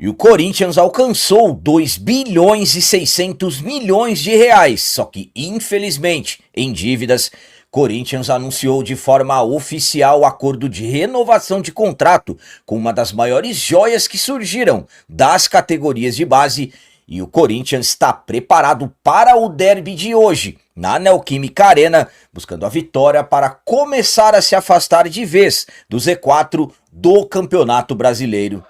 E o Corinthians alcançou 2 bilhões e 600 milhões de reais, só que infelizmente, em dívidas, Corinthians anunciou de forma oficial o acordo de renovação de contrato com uma das maiores joias que surgiram das categorias de base, e o Corinthians está preparado para o derby de hoje, na Neoquímica Arena, buscando a vitória para começar a se afastar de vez do Z4 do Campeonato Brasileiro.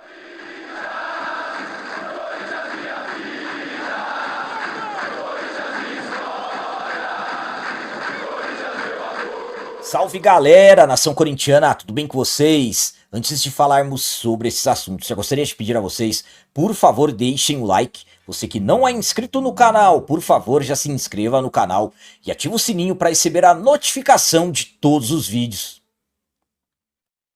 Salve galera, nação corintiana, tudo bem com vocês? Antes de falarmos sobre esses assuntos, eu gostaria de pedir a vocês, por favor, deixem o like. Você que não é inscrito no canal, por favor, já se inscreva no canal e ative o sininho para receber a notificação de todos os vídeos.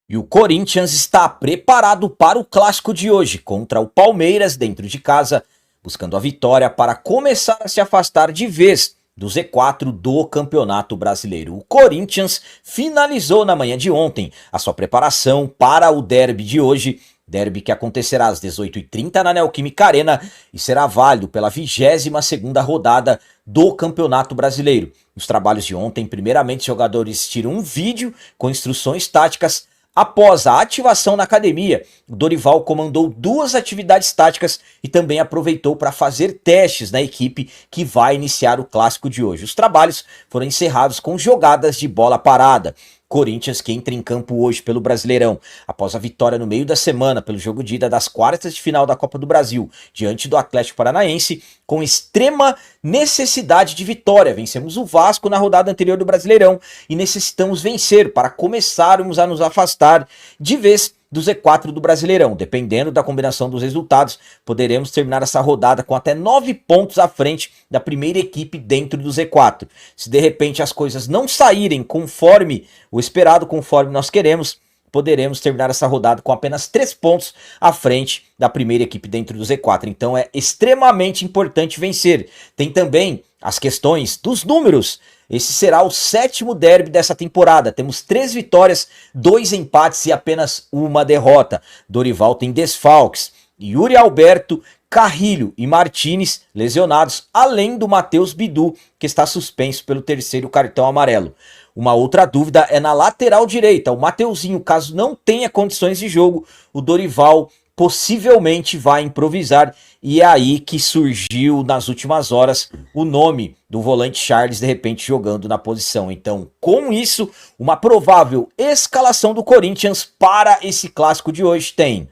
E o Corinthians está preparado para o clássico de hoje contra o Palmeiras dentro de casa, buscando a vitória para começar a se afastar de vez do Z4 do Campeonato Brasileiro. O Corinthians finalizou na manhã de ontem a sua preparação para o derby de hoje, derby que acontecerá às 18h30 na Neoquímica Arena e será válido pela 22ª rodada do Campeonato Brasileiro. Nos trabalhos de ontem, primeiramente, os jogadores tiram um vídeo com instruções táticas. Após a ativação na academia, o Dorival comandou 2 atividades táticas e também aproveitou para fazer testes na equipe que vai iniciar o clássico de hoje. Os trabalhos foram encerrados com jogadas de bola parada. Corinthians que entra em campo hoje pelo Brasileirão, após a vitória no meio da semana pelo jogo de ida das quartas de final da Copa do Brasil, diante do Atlético Paranaense, com extrema necessidade de vitória. Vencemos o Vasco na rodada anterior do Brasileirão e necessitamos vencer para começarmos a nos afastar de vez do Z4 do Brasileirão. Dependendo da combinação dos resultados, poderemos terminar essa rodada com até 9 pontos à frente da primeira equipe dentro do Z4. Se de repente as coisas não saírem conforme o esperado, conforme nós queremos, poderemos terminar essa rodada com apenas 3 pontos à frente da primeira equipe dentro do Z4. Então é extremamente importante vencer. Tem também as questões dos números. Esse será o 7º derby dessa temporada. Temos 3 vitórias, 2 empates e apenas uma derrota. Dorival tem desfalques. Yuri Alberto, Carrilho e Martínez lesionados, além do Matheus Bidu, que está suspenso pelo 3º cartão amarelo. Uma outra dúvida é na lateral direita. O Mateuzinho, caso não tenha condições de jogo, o Dorival possivelmente vai improvisar, e é aí que surgiu nas últimas horas o nome do volante Charles de repente jogando na posição. Então, com isso, uma provável escalação do Corinthians para esse clássico de hoje tem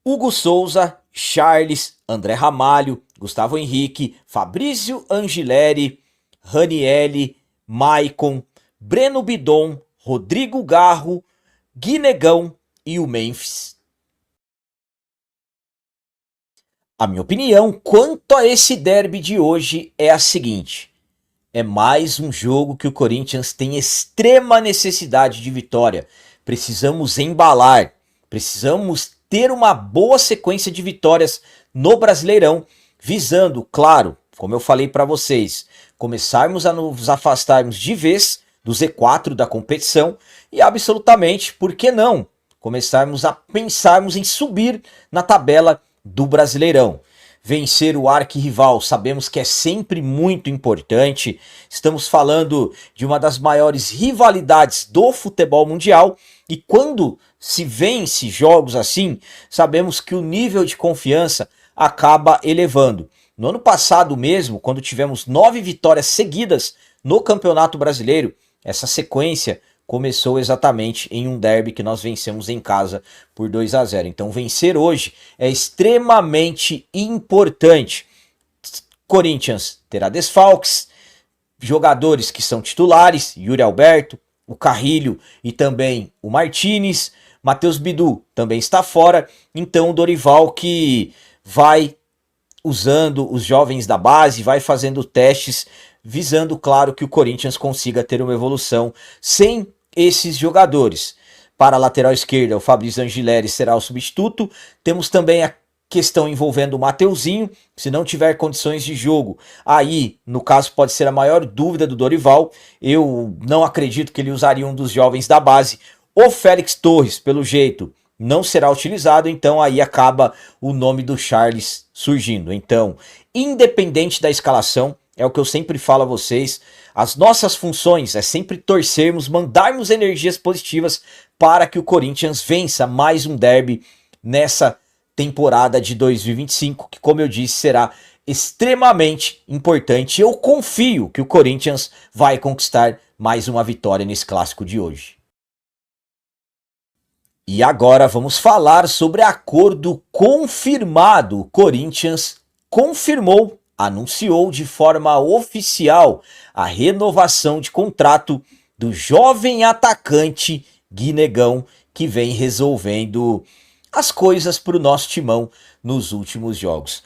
Hugo Souza, Charles, André Ramalho, Gustavo Henrique, Fabrício Angileri, Ranieri, Maicon, Breno Bidon, Rodrigo Garro, Guinegão e o Memphis. A minha opinião quanto a esse derby de hoje é a seguinte: é mais um jogo que o Corinthians tem extrema necessidade de vitória. Precisamos embalar, precisamos ter uma boa sequência de vitórias no Brasileirão, visando, claro, como eu falei para vocês, começarmos a nos afastarmos de vez do Z4 da competição e absolutamente, por que não, começarmos a pensarmos em subir na tabela do Brasileirão. Vencer o arquirrival sabemos que é sempre muito importante. Estamos falando de uma das maiores rivalidades do futebol mundial e quando se vence jogos assim, sabemos que o nível de confiança acaba elevando. No ano passado mesmo, quando tivemos 9 vitórias seguidas no Campeonato Brasileiro, essa sequência começou exatamente em um derby que nós vencemos em casa por 2-0. Então vencer hoje é extremamente importante. Corinthians terá desfalques, jogadores que são titulares, Yuri Alberto, o Carrilho e também o Martínez, Matheus Bidu também está fora, então o Dorival que vai usando os jovens da base, vai fazendo testes, visando, claro, que o Corinthians consiga ter uma evolução sem esses jogadores. Para a lateral esquerda, o Fabrício Angileri será o substituto. Temos também a questão envolvendo o Mateuzinho, se não tiver condições de jogo, aí, no caso, pode ser a maior dúvida do Dorival. Eu não acredito que ele usaria um dos jovens da base. O Félix Torres, pelo jeito, não será utilizado, então aí acaba o nome do Charles surgindo. Então, independente da escalação, é o que eu sempre falo a vocês, as nossas funções é sempre torcermos, mandarmos energias positivas para que o Corinthians vença mais um derby nessa temporada de 2025, que, como eu disse, será extremamente importante. Eu confio que o Corinthians vai conquistar mais uma vitória nesse clássico de hoje. E agora vamos falar sobre acordo confirmado. O Corinthians confirmou, anunciou de forma oficial a renovação de contrato do jovem atacante Guinegão, que vem resolvendo as coisas para o nosso timão nos últimos jogos.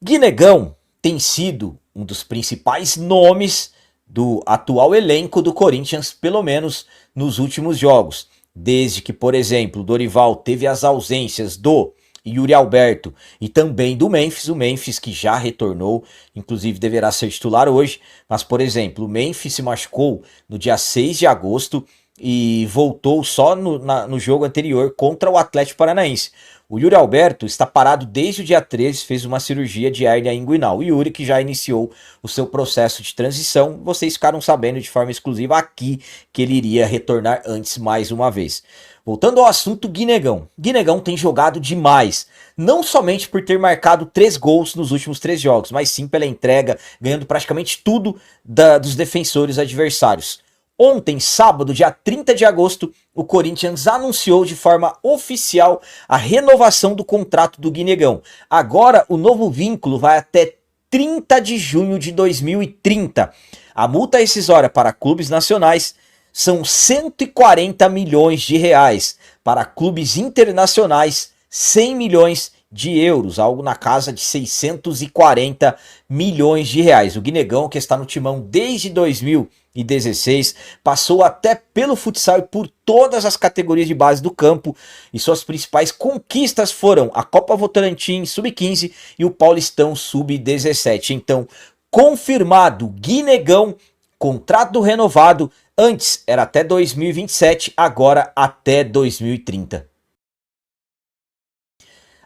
Guinegão tem sido um dos principais nomes do atual elenco do Corinthians, pelo menos nos últimos jogos. Desde que, por exemplo, o Dorival teve as ausências do Yuri Alberto e também do Memphis, o Memphis que já retornou, inclusive deverá ser titular hoje, mas, por exemplo, o Memphis se machucou no dia 6 de agosto e voltou só no jogo anterior contra o Atlético Paranaense. O Yuri Alberto está parado desde o dia 13, fez uma cirurgia de hérnia inguinal. O Yuri, que já iniciou o seu processo de transição, vocês ficaram sabendo de forma exclusiva aqui que ele iria retornar antes mais uma vez. Voltando ao assunto Guinegão. Guinegão tem jogado demais, não somente por ter marcado 3 gols nos últimos 3 jogos, mas sim pela entrega, ganhando praticamente tudo dos defensores adversários. Ontem, sábado, dia 30 de agosto, o Corinthians anunciou de forma oficial a renovação do contrato do Guinegão. Agora, o novo vínculo vai até 30 de junho de 2030. A multa rescisória para clubes nacionais são 140 milhões de reais. Para clubes internacionais, 100 milhões de euros, algo na casa de 640 milhões de reais. O Guinegão, que está no timão desde 2016, passou até pelo futsal e por todas as categorias de base do campo, e suas principais conquistas foram a Copa Votorantim Sub-15 e o Paulistão Sub-17. Então, confirmado, Guinegão, contrato renovado, antes era até 2027, agora até 2030.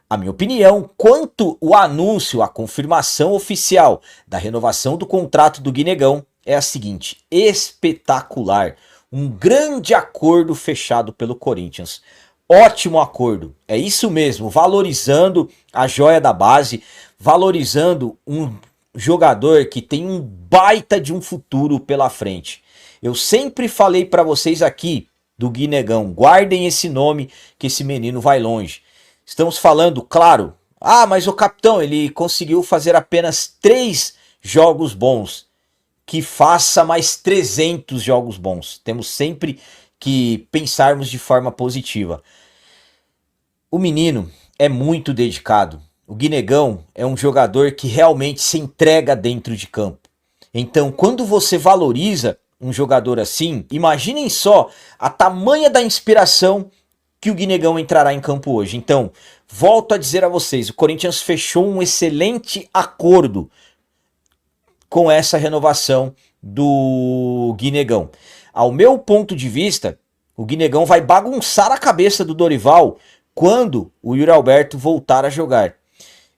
A minha opinião quanto ao anúncio, a confirmação oficial da renovação do contrato do Guinegão é a seguinte: espetacular, um grande acordo fechado pelo Corinthians, ótimo acordo, é isso mesmo, valorizando a joia da base, valorizando um jogador que tem um baita de um futuro pela frente. Eu sempre falei para vocês aqui do Guinegão, guardem esse nome que esse menino vai longe. Estamos falando, claro, mas o capitão, ele conseguiu fazer apenas 3 jogos bons. Que faça mais 300 jogos bons. Temos sempre que pensarmos de forma positiva. O menino é muito dedicado. O Guinegão é um jogador que realmente se entrega dentro de campo. Então, quando você valoriza um jogador assim, imaginem só a tamanha da inspiração que o Guinegão entrará em campo hoje. Então, volto a dizer a vocês, o Corinthians fechou um excelente acordo com essa renovação do Guinegão. Ao meu ponto de vista, o Guinegão vai bagunçar a cabeça do Dorival quando o Yuri Alberto voltar a jogar.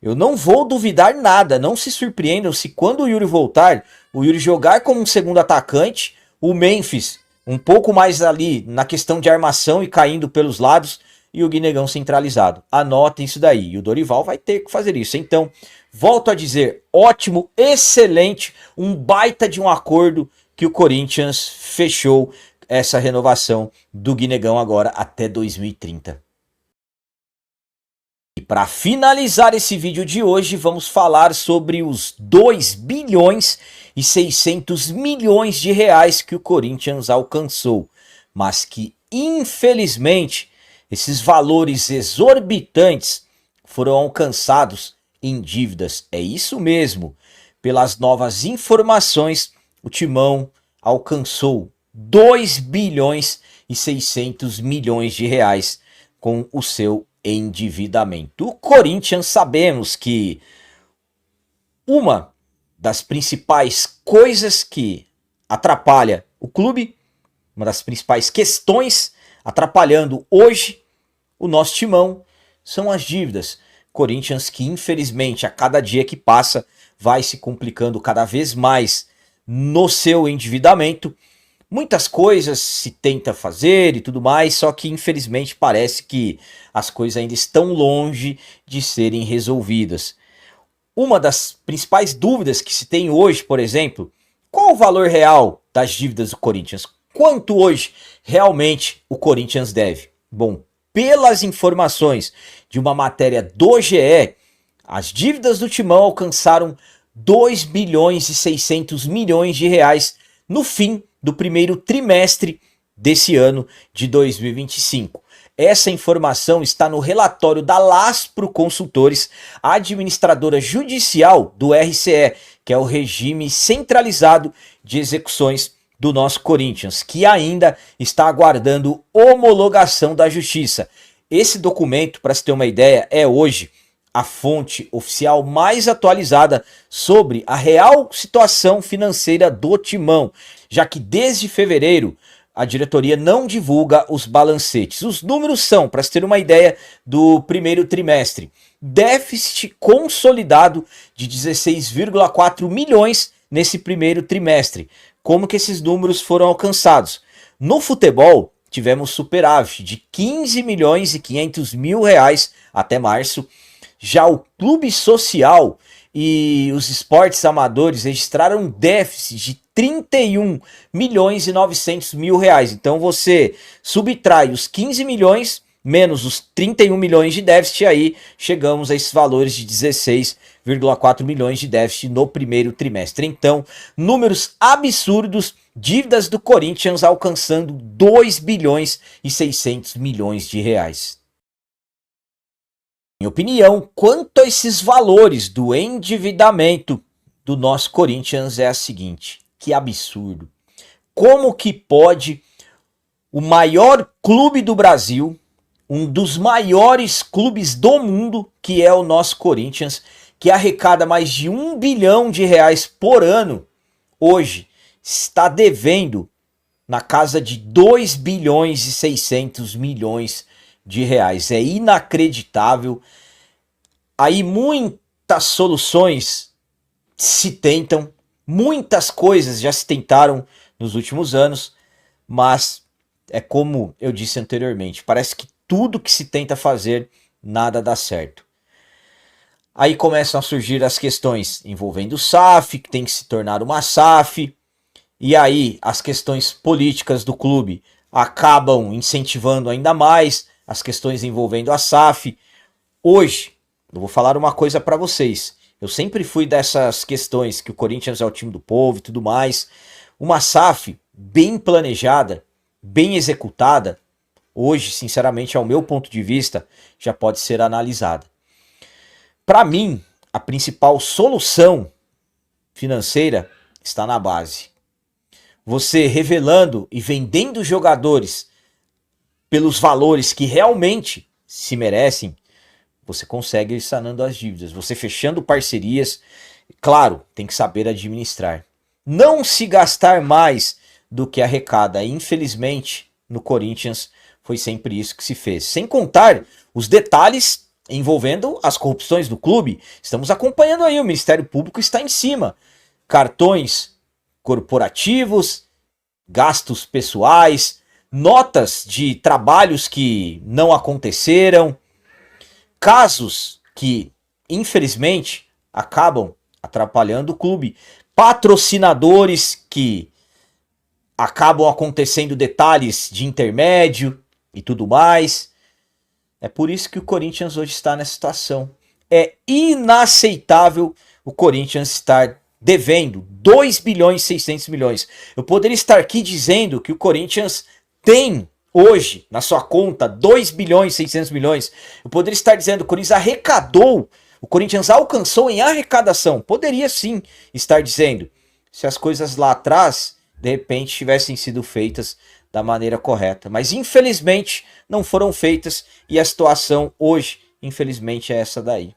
Eu não vou duvidar nada, não se surpreendam se quando o Yuri voltar, o Yuri jogar como um segundo atacante, o Memphis um pouco mais ali na questão de armação e caindo pelos lados, e o Guinegão centralizado. Anotem isso daí, e o Dorival vai ter que fazer isso. Então, volto a dizer, ótimo, excelente, um baita de um acordo que o Corinthians fechou essa renovação do Guinegão agora até 2030. E para finalizar esse vídeo de hoje, vamos falar sobre os 2 bilhões e 600 milhões de reais que o Corinthians alcançou, mas que infelizmente esses valores exorbitantes foram alcançados em dívidas. É isso mesmo, pelas novas informações, o Timão alcançou 2 bilhões e 600 milhões de reais com o seu endividamento. O Corinthians, sabemos que uma das principais coisas que atrapalha o clube, uma das principais questões atrapalhando hoje o nosso timão são as dívidas. Corinthians que infelizmente a cada dia que passa vai se complicando cada vez mais no seu endividamento. Muitas coisas se tenta fazer e tudo mais, só que infelizmente parece que as coisas ainda estão longe de serem resolvidas. Uma das principais dúvidas que se tem hoje, por exemplo, qual o valor real das dívidas do Corinthians? Quanto hoje realmente o Corinthians deve? Bom, pelas informações de uma matéria do GE, as dívidas do Timão alcançaram 2 bilhões e 600 milhões de reais no fim do primeiro trimestre desse ano de 2025. Essa informação está no relatório da Laspro Consultores, administradora judicial do RCE, que é o regime centralizado de execuções do nosso Corinthians, que ainda está aguardando homologação da Justiça. Esse documento, para se ter uma ideia, é hoje a fonte oficial mais atualizada sobre a real situação financeira do Timão, já que desde fevereiro a diretoria não divulga os balancetes. Os números são, para se ter uma ideia, do primeiro trimestre: déficit consolidado de 16,4 milhões nesse primeiro trimestre. Como que esses números foram alcançados? No futebol, tivemos superávit de 15 milhões e 500 mil reais até março. Já o clube social e os esportes amadores registraram um déficit de 31 milhões e 900 mil reais. Então você subtrai os 15 milhões menos os 31 milhões de déficit, aí chegamos a esses valores de 16,4 milhões de déficit no primeiro trimestre. Então, números absurdos, dívidas do Corinthians alcançando 2 bilhões e 600 milhões de reais. Minha opinião quanto a esses valores do endividamento do nosso Corinthians é a seguinte: que absurdo. Como que pode o maior clube do Brasil, um dos maiores clubes do mundo, que é o nosso Corinthians, que arrecada mais de 1 bilhão de reais por ano, hoje está devendo na casa de 2 bilhões e 600 milhões de reais. É inacreditável. Aí muitas soluções se tentam, muitas coisas já se tentaram nos últimos anos, mas é como eu disse anteriormente, parece que tudo que se tenta fazer, nada dá certo. Aí começam a surgir as questões envolvendo o SAF, que tem que se tornar uma SAF, e aí as questões políticas do clube acabam incentivando ainda mais as questões envolvendo a SAF. Hoje, eu vou falar uma coisa para vocês. Eu sempre fui dessas questões que o Corinthians é o time do povo e tudo mais. Uma SAF bem planejada, bem executada, hoje, sinceramente, ao meu ponto de vista, já pode ser analisada. Para mim, a principal solução financeira está na base. Você revelando e vendendo jogadores pelos valores que realmente se merecem, você consegue ir sanando as dívidas. Você fechando parcerias, claro, tem que saber administrar. Não se gastar mais do que arrecada. Infelizmente, no Corinthians foi sempre isso que se fez. Sem contar os detalhes envolvendo as corrupções do clube. Estamos acompanhando aí, o Ministério Público está em cima. Cartões corporativos, gastos pessoais, notas de trabalhos que não aconteceram, casos que, infelizmente, acabam atrapalhando o clube, patrocinadores que acabam acontecendo detalhes de intermédio e tudo mais. É por isso que o Corinthians hoje está nessa situação. É inaceitável o Corinthians estar devendo 2 bilhões e 600 milhões. Eu poderia estar aqui dizendo que o Corinthians tem hoje na sua conta 2 bilhões e 600 milhões. Eu poderia estar dizendo que o Corinthians arrecadou, o Corinthians alcançou em arrecadação. Poderia sim estar dizendo, se as coisas lá atrás, de repente, tivessem sido feitas da maneira correta. Mas infelizmente não foram feitas e a situação hoje, infelizmente, é essa daí.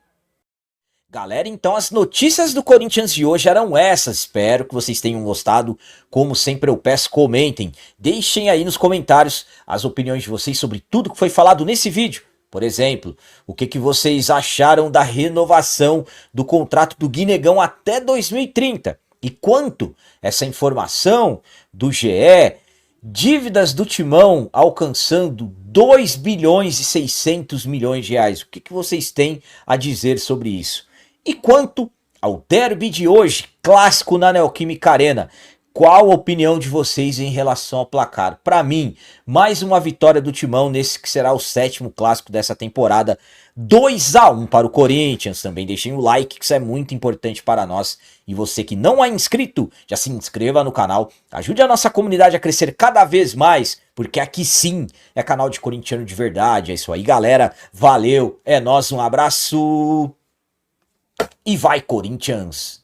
Galera, então as notícias do Corinthians de hoje eram essas. Espero que vocês tenham gostado. Como sempre eu peço, comentem. Deixem aí nos comentários as opiniões de vocês sobre tudo que foi falado nesse vídeo. Por exemplo, o que vocês acharam da renovação do contrato do Guinegão até 2030? E quanto essa informação do GE, dívidas do Timão alcançando 2 bilhões e 600 milhões de reais. O que vocês têm a dizer sobre isso? E quanto ao derby de hoje, clássico na Neoquímica Arena, qual a opinião de vocês em relação ao placar? Para mim, mais uma vitória do Timão nesse que será o 7º clássico dessa temporada. 2-1 para o Corinthians. Também deixem o like, que isso é muito importante para nós. E você que não é inscrito, já se inscreva no canal. Ajude a nossa comunidade a crescer cada vez mais, porque aqui sim é canal de corintiano de verdade. É isso aí, galera. Valeu, é nóis, um abraço e vai, Corinthians!